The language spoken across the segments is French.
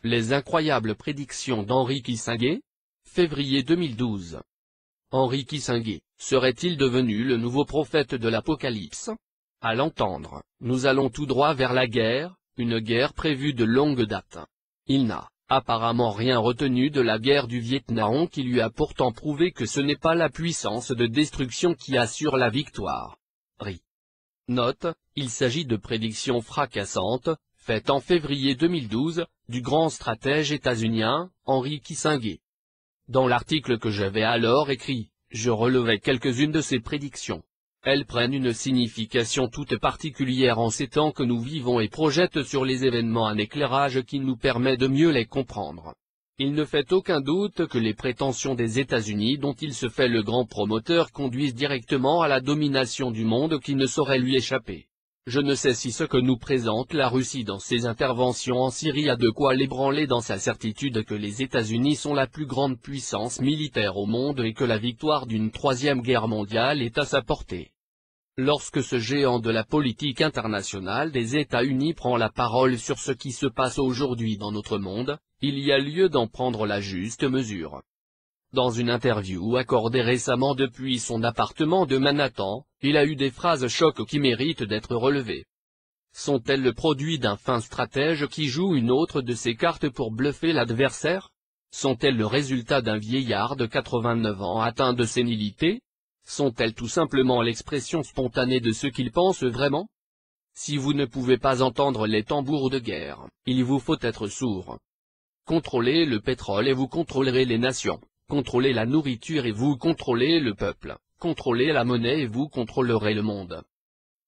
Les incroyables prédictions d'Henry Kissinger? Février 2012. Henry Kissinger, serait-il devenu le nouveau prophète de l'Apocalypse? À l'entendre, nous allons tout droit vers la guerre, une guerre prévue de longue date. Il n'a, apparemment rien retenu de la guerre du Vietnam qui lui a pourtant prouvé que ce n'est pas la puissance de destruction qui assure la victoire. Note, il s'agit de prédictions fracassantes, faites en février 2012, du grand stratège états-unien, Henry Kissinger. Dans l'article que j'avais alors écrit, je relevais quelques-unes de ces prédictions. Elles prennent une signification toute particulière en ces temps que nous vivons et projettent sur les événements un éclairage qui nous permet de mieux les comprendre. Il ne fait aucun doute que les prétentions des États-Unis dont il se fait le grand promoteur conduisent directement à la domination du monde qui ne saurait lui échapper. Je ne sais si ce que nous présente la Russie dans ses interventions en Syrie a de quoi l'ébranler dans sa certitude que les États-Unis sont la plus grande puissance militaire au monde et que la victoire d'une troisième guerre mondiale est à sa portée. Lorsque ce géant de la politique internationale des États-Unis prend la parole sur ce qui se passe aujourd'hui dans notre monde, il y a lieu d'en prendre la juste mesure. Dans une interview accordée récemment depuis son appartement de Manhattan, il a eu des phrases chocs qui méritent d'être relevées. Sont-elles le produit d'un fin stratège qui joue une autre de ses cartes pour bluffer l'adversaire? Sont-elles le résultat d'un vieillard de 89 ans atteint de sénilité? Sont-elles tout simplement l'expression spontanée de ce qu'il pense vraiment? Si vous ne pouvez pas entendre les tambours de guerre, il vous faut être sourd. Contrôlez le pétrole et vous contrôlerez les nations. Contrôlez la nourriture et vous contrôlez le peuple. Contrôlez la monnaie et vous contrôlerez le monde.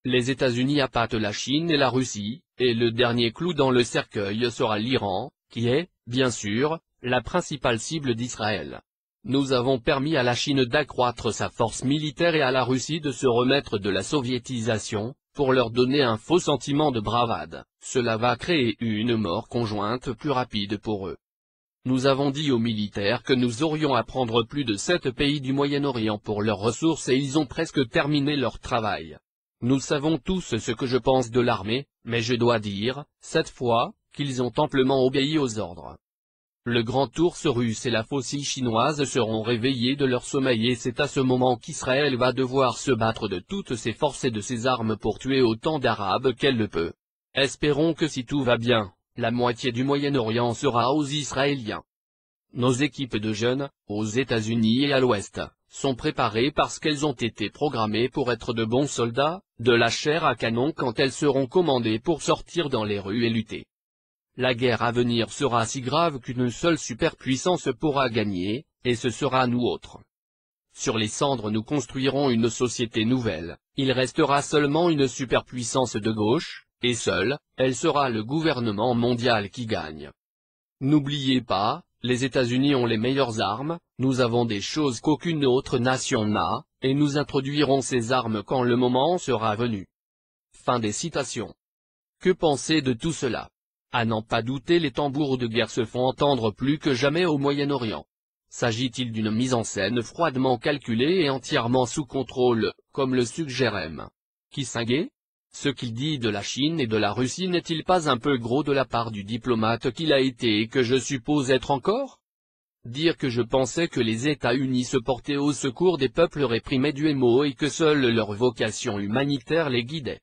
Les États-Unis appâtent la Chine et la Russie, et le dernier clou dans le cercueil sera l'Iran, qui est, bien sûr, la principale cible d'Israël. Nous avons permis à la Chine d'accroître sa force militaire et à la Russie de se remettre de la soviétisation, pour leur donner un faux sentiment de bravade. Cela va créer une mort conjointe plus rapide pour eux. Nous avons dit aux militaires que nous aurions à prendre plus de 7 pays du Moyen-Orient pour leurs ressources et ils ont presque terminé leur travail. Nous savons tous ce que je pense de l'armée, mais je dois dire, cette fois, qu'ils ont amplement obéi aux ordres. Le grand ours russe et la faucille chinoise seront réveillés de leur sommeil et c'est à ce moment qu'Israël va devoir se battre de toutes ses forces et de ses armes pour tuer autant d'Arabes qu'elle le peut. Espérons que si tout va bien, la moitié du Moyen-Orient sera aux Israéliens. Nos équipes de jeunes, aux États-Unis et à l'Ouest, sont préparées parce qu'elles ont été programmées pour être de bons soldats, de la chair à canon quand elles seront commandées pour sortir dans les rues et lutter. La guerre à venir sera si grave qu'une seule superpuissance pourra gagner, et ce sera nous autres. Sur les cendres nous construirons une société nouvelle, il restera seulement une superpuissance de gauche, et seule, elle sera le gouvernement mondial qui gagne. N'oubliez pas, les États-Unis ont les meilleures armes, nous avons des choses qu'aucune autre nation n'a, et nous introduirons ces armes quand le moment sera venu. Fin des citations. Que penser de tout cela? À n'en pas douter, les tambours de guerre se font entendre plus que jamais au Moyen-Orient. S'agit-il d'une mise en scène froidement calculée et entièrement sous contrôle, comme le suggère M. Kissinger? Ce qu'il dit de la Chine et de la Russie n'est-il pas un peu gros de la part du diplomate qu'il a été et que je suppose être encore? Dire que je pensais que les États-Unis se portaient au secours des peuples réprimés du MO et que seule leur vocation humanitaire les guidait.